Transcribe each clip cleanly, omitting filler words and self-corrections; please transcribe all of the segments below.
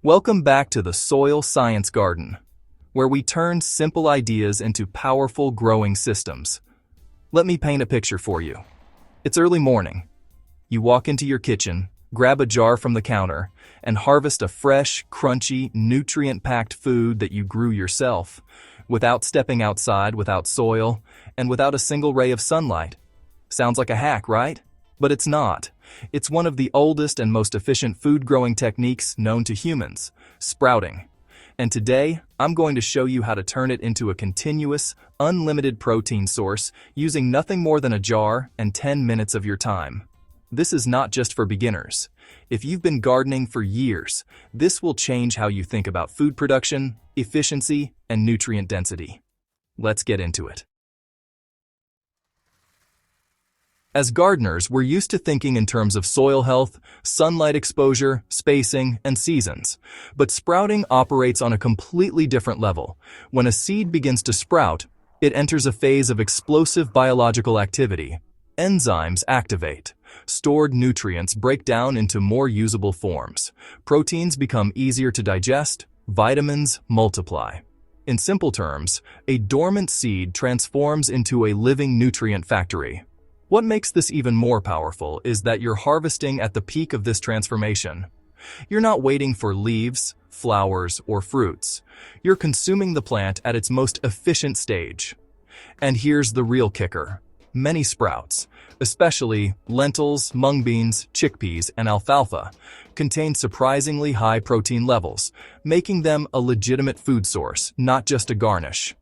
Welcome back to the Soil Science Garden, where we turn simple ideas into powerful growing systems. Let me paint a picture for you. It's early morning. You walk into your kitchen, grab a jar from the counter, and harvest a fresh, crunchy, nutrient-packed food that you grew yourself, without stepping outside, without soil, and without a single ray of sunlight. Sounds like a hack, right? But it's not. It's one of the oldest and most efficient food-growing techniques known to humans, sprouting. And today, I'm going to show you how to turn it into a continuous, unlimited protein source using nothing more than a jar and 10 minutes of your time. This is not just for beginners. If you've been gardening for years, this will change how you think about food production, efficiency, and nutrient density. Let's get into it. As gardeners, we're used to thinking in terms of soil health, sunlight exposure, spacing, and seasons. But sprouting operates on a completely different level. When a seed begins to sprout, it enters a phase of explosive biological activity. Enzymes activate. Stored nutrients break down into more usable forms. Proteins become easier to digest. Vitamins multiply. In simple terms, a dormant seed transforms into a living nutrient factory. What makes this even more powerful is that you're harvesting at the peak of this transformation. You're not waiting for leaves, flowers, or fruits. You're consuming the plant at its most efficient stage. And here's the real kicker. Many sprouts, especially lentils, mung beans, chickpeas, and alfalfa, contain surprisingly high protein levels, making them a legitimate food source, not just a garnish.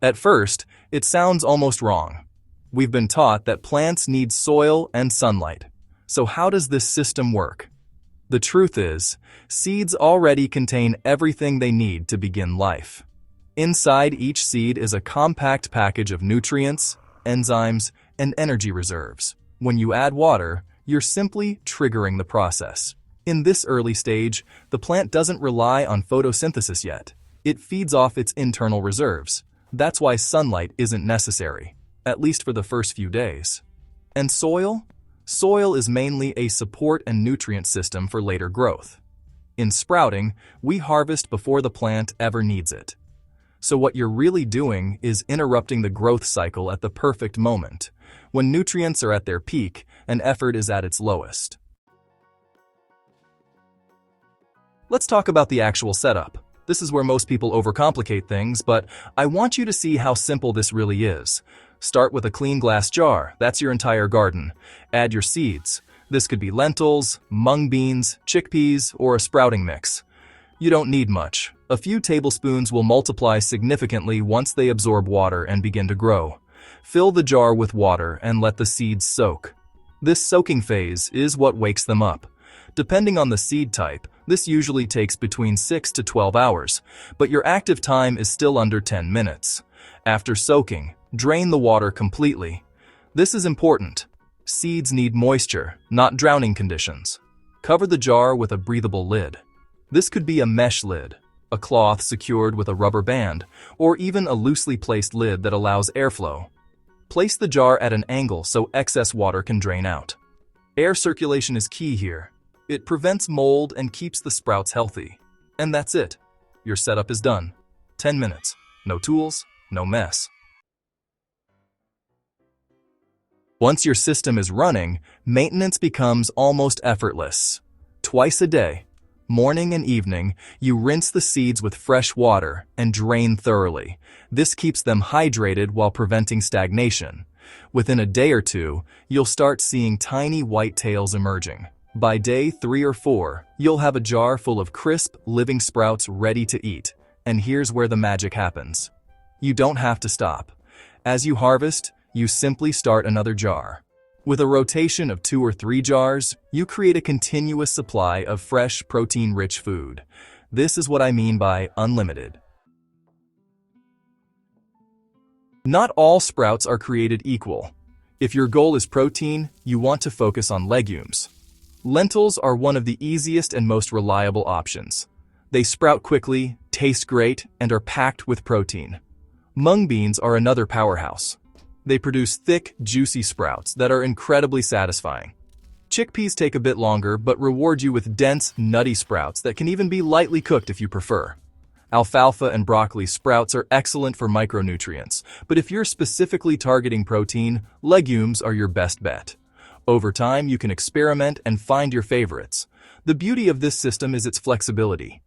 At first, it sounds almost wrong. We've been taught that plants need soil and sunlight. So how does this system work? The truth is, seeds already contain everything they need to begin life. Inside each seed is a compact package of nutrients, enzymes, and energy reserves. When you add water, you're simply triggering the process. In this early stage, the plant doesn't rely on photosynthesis yet. It feeds off its internal reserves. That's why sunlight isn't necessary, at least for the first few days. And soil? Soil is mainly a support and nutrient system for later growth. In sprouting, we harvest before the plant ever needs it. So what you're really doing is interrupting the growth cycle at the perfect moment, when nutrients are at their peak and effort is at its lowest. Let's talk about the actual setup. This is where most people overcomplicate things, but I want you to see how simple this really is. Start with a clean glass jar. That's your entire garden. Add your seeds. This could be lentils, mung beans, chickpeas, or a sprouting mix. You don't need much. A few tablespoons will multiply significantly once they absorb water and begin to grow. Fill the jar with water and let the seeds soak. This soaking phase is what wakes them up. Depending on the seed type, this usually takes between 6 to 12 hours, but your active time is still under 10 minutes. After soaking, drain the water completely. This is important. Seeds need moisture, not drowning conditions. Cover the jar with a breathable lid. This could be a mesh lid, a cloth secured with a rubber band, or even a loosely placed lid that allows airflow. Place the jar at an angle so excess water can drain out. Air circulation is key here. It prevents mold and keeps the sprouts healthy. And that's it. Your setup is done. 10 minutes. No tools, no mess. Once your system is running, maintenance becomes almost effortless. Twice a day, morning and evening, you rinse the seeds with fresh water and drain thoroughly. This keeps them hydrated while preventing stagnation. Within a day or two, you'll start seeing tiny white tails emerging. By day 3 or 4, you'll have a jar full of crisp, living sprouts ready to eat. And here's where the magic happens. You don't have to stop. As you harvest, you simply start another jar. With a rotation of 2 or 3 jars, you create a continuous supply of fresh, protein-rich food. This is what I mean by unlimited. Not all sprouts are created equal. If your goal is protein, you want to focus on legumes. Lentils are one of the easiest and most reliable options. They sprout quickly, taste great, and are packed with protein. Mung beans are another powerhouse. They produce thick, juicy sprouts that are incredibly satisfying. Chickpeas take a bit longer but reward you with dense, nutty sprouts that can even be lightly cooked if you prefer. Alfalfa and broccoli sprouts are excellent for micronutrients, but if you're specifically targeting protein, legumes are your best bet. Over time, you can experiment and find your favorites. The beauty of this system is its flexibility.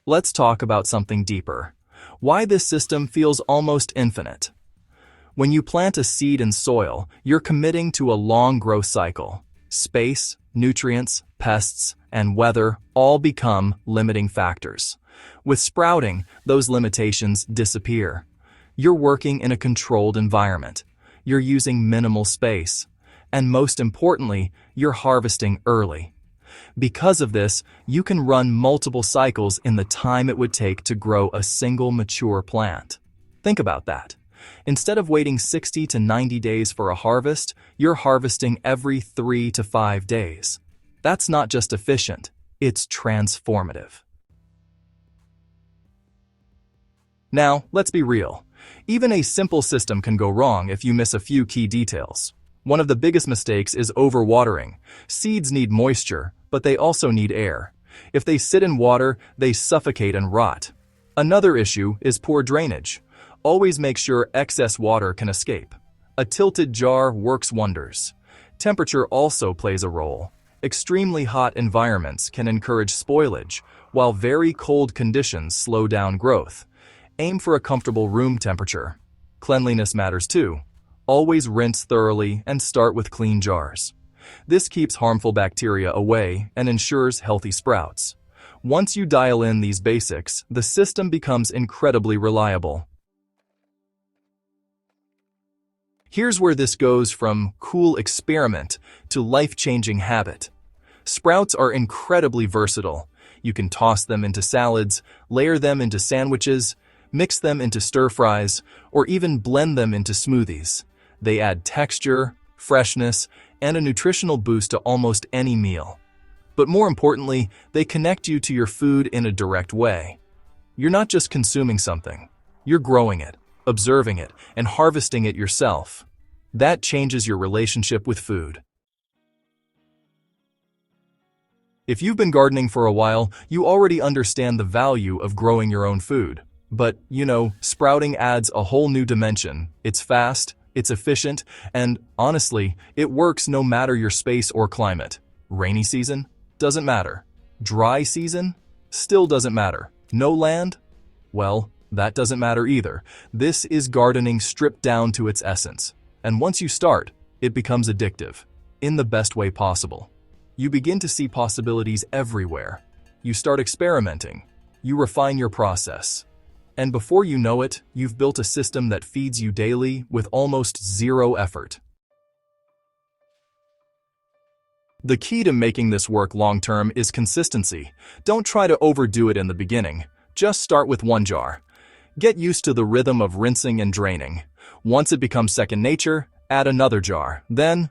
Let's talk about something deeper. Why this system feels almost infinite. When you plant a seed in soil, you're committing to a long growth cycle. Space, nutrients, pests, and weather all become limiting factors. With sprouting, those limitations disappear. You're working in a controlled environment. You're using minimal space. And most importantly, you're harvesting early. Because of this, you can run multiple cycles in the time it would take to grow a single mature plant. Think about that. Instead of waiting 60 to 90 days for a harvest, you're harvesting every 3 to 5 days. That's not just efficient, it's transformative. Now, let's be real. Even a simple system can go wrong if you miss a few key details. One of the biggest mistakes is overwatering. Seeds need moisture, but they also need air. If they sit in water, they suffocate and rot. Another issue is poor drainage. Always make sure excess water can escape. A tilted jar works wonders. Temperature also plays a role. Extremely hot environments can encourage spoilage, while very cold conditions slow down growth. Aim for a comfortable room temperature. Cleanliness matters too. Always rinse thoroughly and start with clean jars. This keeps harmful bacteria away and ensures healthy sprouts. Once you dial in these basics, the system becomes incredibly reliable. Here's where this goes from cool experiment to life-changing habit. Sprouts are incredibly versatile. You can toss them into salads, layer them into sandwiches, mix them into stir-fries, or even blend them into smoothies. They add texture, freshness, and a nutritional boost to almost any meal. But more importantly, they connect you to your food in a direct way. You're not just consuming something, you're growing it, observing it, and harvesting it yourself. That changes your relationship with food. If you've been gardening for a while, you already understand the value of growing your own food. But, sprouting adds a whole new dimension. It's fast, it's efficient, and honestly, it works no matter your space or climate. Rainy season? Doesn't matter. Dry season? Still doesn't matter. No land? Well, that doesn't matter either. This is gardening stripped down to its essence. And once you start, it becomes addictive, in the best way possible. You begin to see possibilities everywhere. You start experimenting. You refine your process. And before you know it, you've built a system that feeds you daily with almost zero effort. The key to making this work long-term is consistency. Don't try to overdo it in the beginning. Just start with one jar. Get used to the rhythm of rinsing and draining. Once it becomes second nature, add another jar. Then,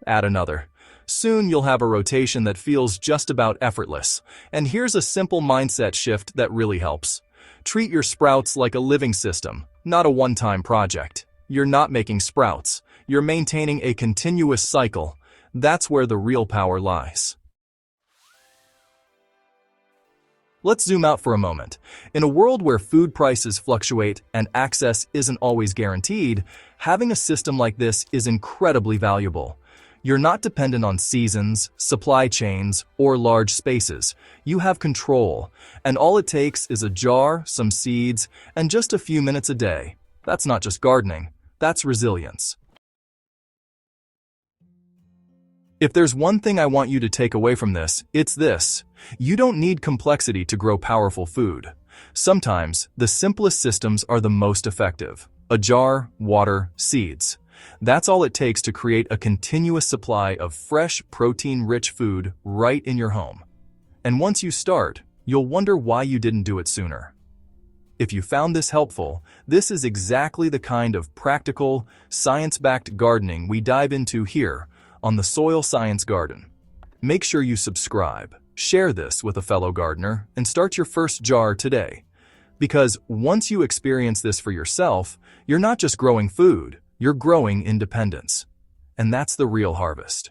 add another. Soon you'll have a rotation that feels just about effortless. And here's a simple mindset shift that really helps. Treat your sprouts like a living system, not a one-time project. You're not making sprouts. You're maintaining a continuous cycle. That's where the real power lies. Let's zoom out for a moment. In a world where food prices fluctuate and access isn't always guaranteed, having a system like this is incredibly valuable. You're not dependent on seasons, supply chains, or large spaces. You have control, and all it takes is a jar, some seeds, and just a few minutes a day. That's not just gardening, that's resilience. If there's one thing I want you to take away from this, it's this. You don't need complexity to grow powerful food. Sometimes, the simplest systems are the most effective. A jar, water, seeds. That's all it takes to create a continuous supply of fresh, protein-rich food right in your home. And once you start, you'll wonder why you didn't do it sooner. If you found this helpful, this is exactly the kind of practical, science-backed gardening we dive into here on the Soil Science Garden. Make sure you subscribe, share this with a fellow gardener, and start your first jar today. Because once you experience this for yourself, you're not just growing food, you're growing independence. And that's the real harvest.